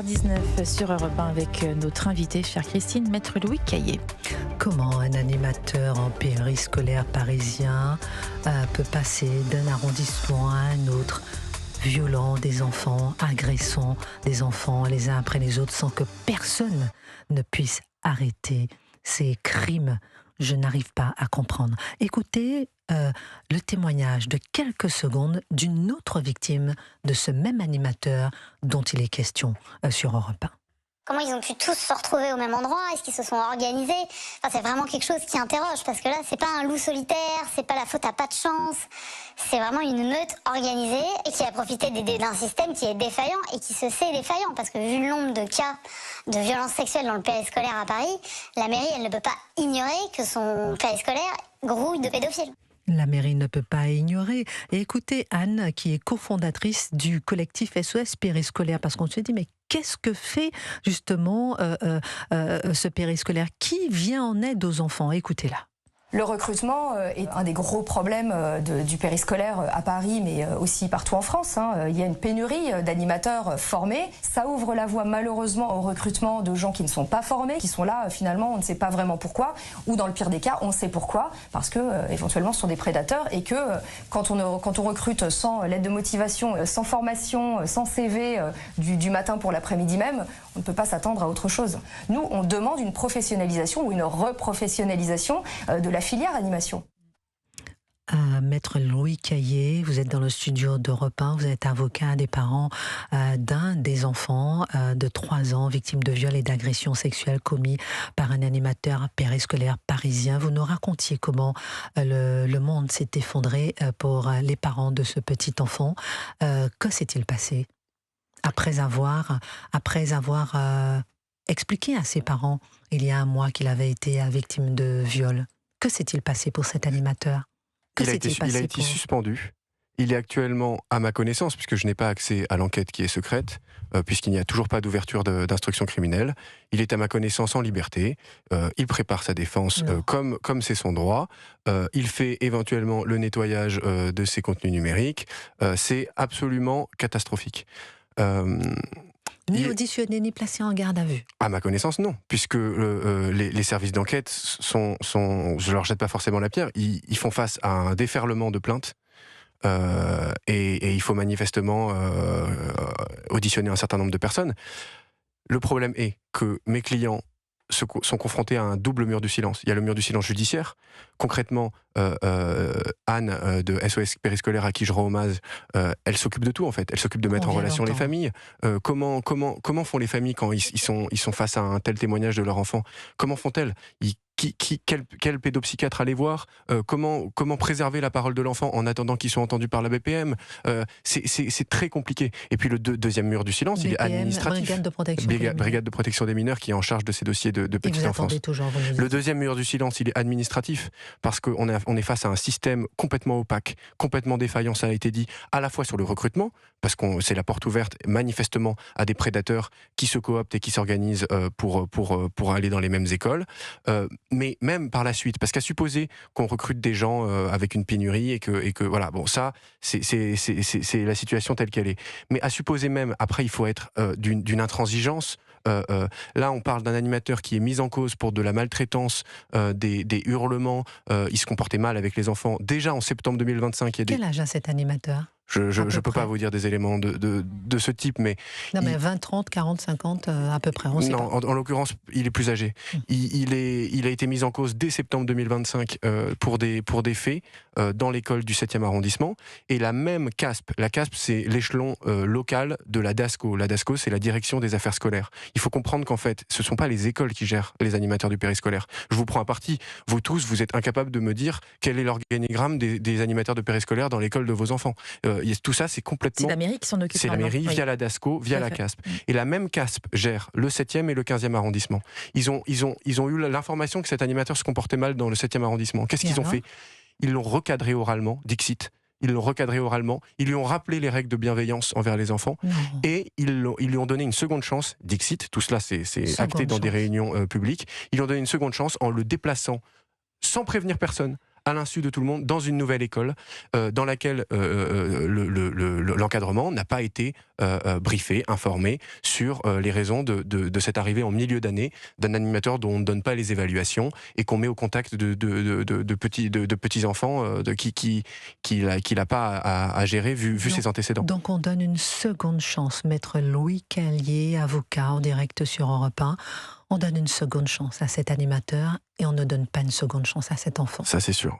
19 sur Europe 1 avec notre invité, chère Christine, Maître Louis Caillé. Comment un animateur en périscolaire parisien peut passer d'un arrondissement à un autre, violant des enfants, agressant des enfants les uns après les autres sans que personne ne puisse arrêter ces crimes? Je n'arrive pas à comprendre. Écoutez le témoignage de quelques secondes d'une autre victime de ce même animateur dont il est question sur Europe 1. Comment ils ont pu tous se retrouver au même endroit? Est-ce qu'ils se sont organisés? C'est vraiment quelque chose qui interroge, parce que là, c'est pas un loup solitaire, c'est pas la faute à pas de chance. C'est vraiment une meute organisée et qui a profité d'un système qui est défaillant et qui se sait défaillant, parce que vu le nombre de cas de violences sexuelles dans le périscolaire à Paris, la mairie, elle ne peut pas ignorer que son périscolaire grouille de pédophiles. La mairie ne peut pas ignorer. Et écoutez Anne, qui est cofondatrice du collectif SOS Périscolaire, parce qu'on se dit, mais qu'est-ce que fait justement ce périscolaire? Qui vient en aide aux enfants? Écoutez-la. Le recrutement est un des gros problèmes du périscolaire à Paris, mais aussi partout en France. Il y a une pénurie d'animateurs formés. Ça ouvre la voie malheureusement au recrutement de gens qui ne sont pas formés, qui sont là finalement, on ne sait pas vraiment pourquoi, ou dans le pire des cas, on sait pourquoi, parce que éventuellement ce sont des prédateurs et que quand on recrute sans lettre de motivation, sans formation, sans CV du matin pour l'après-midi même, on ne peut pas s'attendre à autre chose. Nous, on demande une professionnalisation ou une reprofessionnalisation de la filière animation. Maître Louis Caillé, vous êtes dans le studio d'Europe 1, vous êtes avocat des parents d'un des enfants de 3 ans victime de viol et d'agression sexuelle commis par un animateur périscolaire parisien. Vous nous racontiez comment le monde s'est effondré pour les parents de ce petit enfant. Que s'est-il passé après avoir expliqué à ses parents il y a un mois qu'il avait été victime de viol? Que s'est-il passé pour cet animateur? Il a été suspendu. Il est actuellement, à ma connaissance, puisque je n'ai pas accès à l'enquête qui est secrète, puisqu'il n'y a toujours pas d'ouverture d'instruction criminelle, il est à ma connaissance en liberté. Il prépare sa défense comme c'est son droit. Il fait éventuellement le nettoyage de ses contenus numériques. C'est absolument catastrophique. Ni auditionné, ni placé en garde à vue? À ma connaissance, non, puisque les services d'enquête je leur jette pas forcément la pierre, ils font face à un déferlement de plaintes, et il faut manifestement auditionner un certain nombre de personnes. Le problème est que mes clients sont confrontés à un double mur du silence. Il y a le mur du silence judiciaire. Concrètement, Anne de SOS Périscolaire, à qui je rends hommage, elle s'occupe de tout en fait. Elle s'occupe de mettre en relation les familles. Comment font les familles quand ils sont face à un tel témoignage de leur enfant? Comment font-elles? Quel pédopsychiatre aller voir? Comment préserver la parole de l'enfant en attendant qu'ils soient entendus par la BPM? C'est très compliqué. Et puis le deuxième mur du silence, il est administratif. Brigade de protection des mineurs, qui est en charge de ces dossiers de petite enfance. Le deuxième mur du silence, il est administratif, parce qu'on est face à un système complètement opaque, complètement défaillant, ça a été dit, à la fois sur le recrutement, parce que c'est la porte ouverte manifestement à des prédateurs qui se cooptent et qui s'organisent pour aller dans les mêmes écoles, mais même par la suite, parce qu'à supposer qu'on recrute des gens avec une pénurie et que voilà, bon, ça c'est la situation telle qu'elle est. Mais à supposer même, après il faut être d'une intransigeance. Là, on parle d'un animateur qui est mis en cause pour de la maltraitance, des hurlements. Il se comportait mal avec les enfants. Déjà en septembre 2025, Quel âge a cet animateur? Je ne peux pas vous dire des éléments de ce type, mais... Non, mais 20, 30, 40, 50, à peu près, on sait pas. En l'occurrence, il est plus âgé. Il a été mis en cause dès septembre 2025 pour des faits dans l'école du 7e arrondissement. Et la même CASP, la CASP, c'est l'échelon local de la DASCO. La DASCO, c'est la direction des affaires scolaires. Il faut comprendre qu'en fait, ce ne sont pas les écoles qui gèrent les animateurs du périscolaire. Je vous prends à partie. Vous tous, vous êtes incapables de me dire quel est l'organigramme des animateurs de périscolaire dans l'école de vos enfants. Tout ça, c'est complètement... C'est la mairie qui s'en occupe. C'est la mairie, via la DASCO, via la CASP. Et la même CASP gère le 7e et le 15e arrondissement. Ils ont eu l'information que cet animateur se comportait mal dans le 7e arrondissement. Qu'est-ce qu'ils ont fait? Ils l'ont recadré oralement, Dixit. Ils l'ont recadré oralement, ils lui ont rappelé les règles de bienveillance envers les enfants, et ils lui ont donné une seconde chance, Dixit, tout cela c'est acté dans des réunions publiques, ils lui ont donné une seconde chance en le déplaçant sans prévenir personne, à l'insu de tout le monde, dans une nouvelle école, dans laquelle l'encadrement n'a pas été briefé, informé sur les raisons de cette arrivée en milieu d'année d'un animateur dont on ne donne pas les évaluations et qu'on met au contact de petits enfants qu'il n'a pas à gérer vu ses antécédents. Donc on donne une seconde chance. Maître Louis Callier, avocat en direct sur Europe 1. On donne une seconde chance à cet animateur et on ne donne pas une seconde chance à cet enfant. Ça, c'est sûr.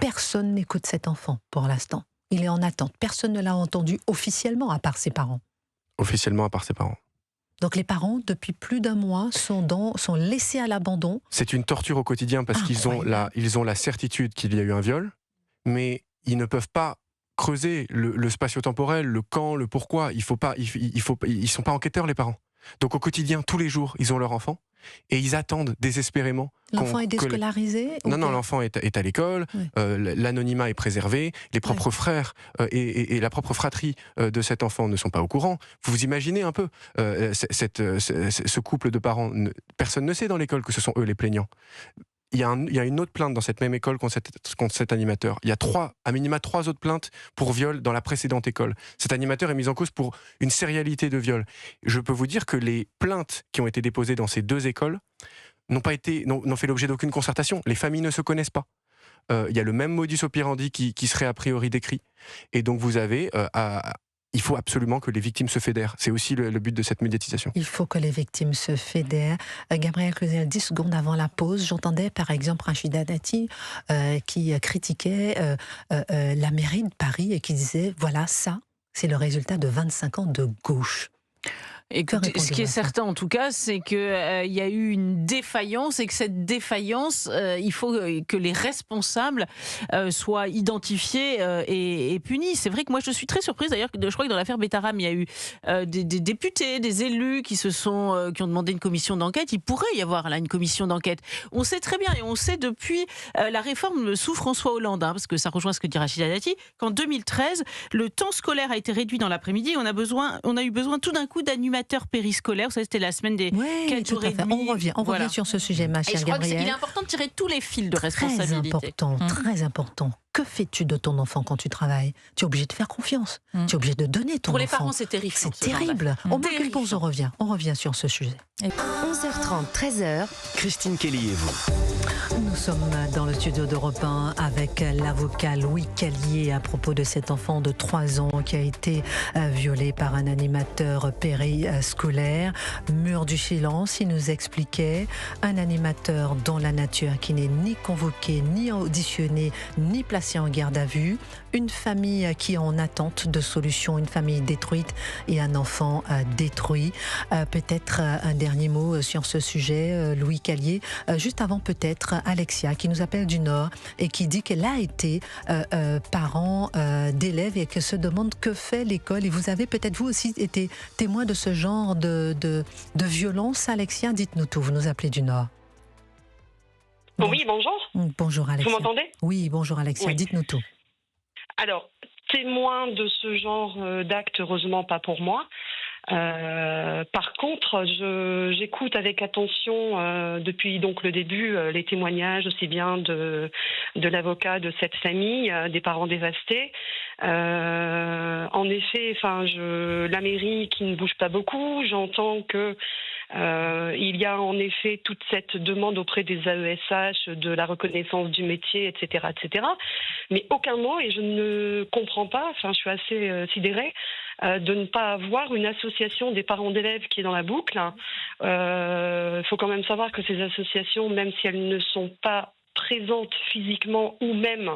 Personne n'écoute cet enfant pour l'instant. Il est en attente. Personne ne l'a entendu officiellement à part ses parents. Officiellement à part ses parents. Donc les parents, depuis plus d'un mois, sont laissés à l'abandon. C'est une torture au quotidien parce qu'ils ont la certitude qu'il y a eu un viol, mais ils ne peuvent pas creuser le spatio-temporel, le quand, le pourquoi. Ils sont pas enquêteurs, les parents. Donc au quotidien, tous les jours, ils ont leur enfant et ils attendent désespérément. L'enfant est déscolarisé ? Non, l'enfant est à l'école, oui. L'anonymat est préservé, les propres frères et la propre fratrie de cet enfant ne sont pas au courant. Vous vous imaginez un peu ce couple de parents, personne ne sait dans l'école que ce sont eux les plaignants. Il y a une autre plainte dans cette même école contre cet animateur. Il y a à minima 3 autres plaintes pour viol dans la précédente école. Cet animateur est mis en cause pour une sérialité de viol. Je peux vous dire que les plaintes qui ont été déposées dans ces 2 écoles n'ont fait l'objet d'aucune concertation. Les familles ne se connaissent pas. Il y a le même modus operandi qui serait a priori décrit. Et donc vous avez... il faut absolument que les victimes se fédèrent. C'est aussi le but de cette médiatisation. Il faut que les victimes se fédèrent. Gabriel Cluzel, 10 secondes avant la pause, j'entendais par exemple Rachida Dati qui critiquait la mairie de Paris et qui disait « Voilà, ça, c'est le résultat de 25 ans de gauche ». Écoutez, ce qui est certain en tout cas, c'est qu'il y a eu une défaillance et que cette défaillance, il faut que les responsables soient identifiés et punis. C'est vrai que moi je suis très surprise d'ailleurs, je crois que dans l'affaire Betaram, il y a eu des députés, des élus qui ont demandé une commission d'enquête. Il pourrait y avoir là une commission d'enquête. On sait très bien et on sait depuis la réforme sous François Hollande, parce que ça rejoint ce que dit Rachida Dati, qu'en 2013, le temps scolaire a été réduit dans l'après-midi et on a eu besoin tout d'un coup d'animateurs périscolaires. Vous savez, c'était la semaine des 4 jours et demi. On revient sur ce sujet, ma chère Gabrielle. Il est important de tirer tous les fils de responsabilité. Très important. Que fais-tu de ton enfant quand tu travailles ? Tu es obligé de faire confiance. Tu es obligé de donner ton enfant. Pour les parents, c'est terrifiant. C'est terrible. On marque une pause, on revient sur ce sujet. 11h30, 13h. Christine Kelly et vous. Nous sommes dans le studio d'Europe 1 avec l'avocat Louis Callier à propos de cet enfant de 3 ans qui a été violé par un animateur périscolaire. Mur du silence, il nous expliquait un animateur dans la nature qui n'est ni convoqué, ni auditionné, ni placé en garde à vue, une famille qui est en attente de solutions, une famille détruite et un enfant détruit. Peut-être un dernier mot sur ce sujet, Louis Callier. Juste avant peut-être Alexia qui nous appelle du Nord et qui dit qu'elle a été parent d'élèves et qu'elle se demande que fait l'école. Et vous avez peut-être vous aussi été témoin de ce genre de violence. Alexia, dites-nous tout, vous nous appelez du Nord. Oui, bonjour. Bonjour Alexia. Vous m'entendez ? Oui, bonjour Alexia, oui. Dites-nous tout. Alors, témoin de ce genre d'acte, heureusement pas pour moi. Par contre, j'écoute avec attention depuis donc le début les témoignages aussi bien de l'avocat de cette famille, des parents dévastés. En effet, la mairie qui ne bouge pas beaucoup, j'entends que il y a en effet toute cette demande auprès des AESH de la reconnaissance du métier, etc., etc. Mais aucun mot, et je ne comprends pas, je suis assez sidérée, de ne pas avoir une association des parents d'élèves qui est dans la boucle. Faut quand même savoir que ces associations, même si elles ne sont pas présentes physiquement ou même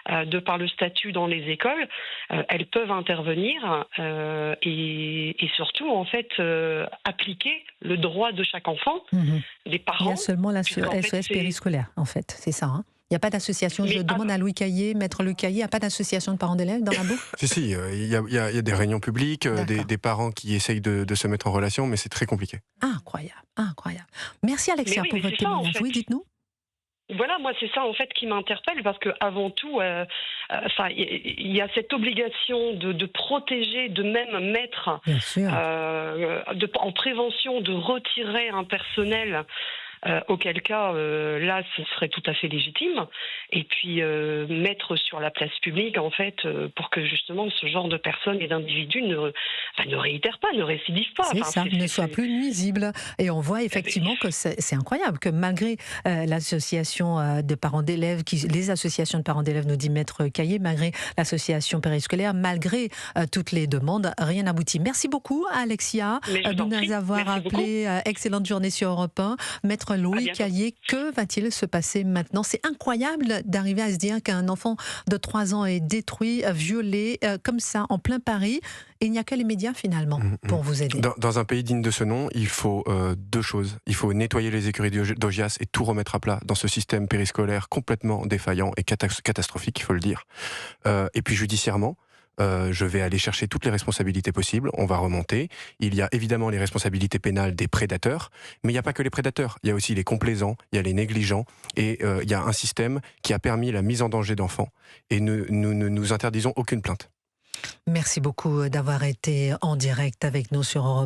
de par le statut dans les écoles, elles peuvent intervenir et surtout en fait appliquer le droit de chaque enfant, des parents. Il y a seulement la SOS périscolaire en fait, c'est ça. Il n'y a pas d'association, je demande à Louis Callier, maître Louis Callier, il n'y a pas d'association de parents d'élèves dans la boucle ? Si, il y a des réunions publiques, des parents qui essayent de se mettre en relation, mais c'est très compliqué. Incroyable. Merci Alexia pour votre témoignage. Oui, dites-nous. Voilà, moi c'est ça en fait qui m'interpelle parce que avant tout, il y a cette obligation de protéger, de même mettre Bien sûr. en prévention, de retirer un personnel Auquel cas, là, ce serait tout à fait légitime. Et puis mettre sur la place publique, en fait, pour que justement ce genre de personnes et d'individus ne réitèrent pas, ne récidivent pas. C'est ça, ne soient plus nuisibles. Et on voit effectivement que c'est incroyable, que malgré l'association de parents d'élèves, les associations de parents d'élèves, nous dit Maître Caillé, malgré l'association périscolaire, malgré toutes les demandes, rien n'aboutit. Merci beaucoup Alexia de nous avoir appelé. Excellente journée sur Europe 1. Maître Louis Caillé, que va-t-il se passer maintenant? C'est incroyable d'arriver à se dire qu'un enfant de 3 ans est détruit, violé, comme ça, en plein Paris. Et il n'y a que les médias finalement pour vous aider. Dans un pays digne de ce nom, il faut 2 choses. Il faut nettoyer les écuries d'Augias et tout remettre à plat dans ce système périscolaire complètement défaillant et catastrophique, il faut le dire. Et puis judiciairement, je vais aller chercher toutes les responsabilités possibles, on va remonter. Il y a évidemment les responsabilités pénales des prédateurs, mais il n'y a pas que les prédateurs, il y a aussi les complaisants, il y a les négligents, et il y a un système qui a permis la mise en danger d'enfants, et nous ne nous interdisons aucune plainte. Merci beaucoup d'avoir été en direct avec nous sur Europe 1.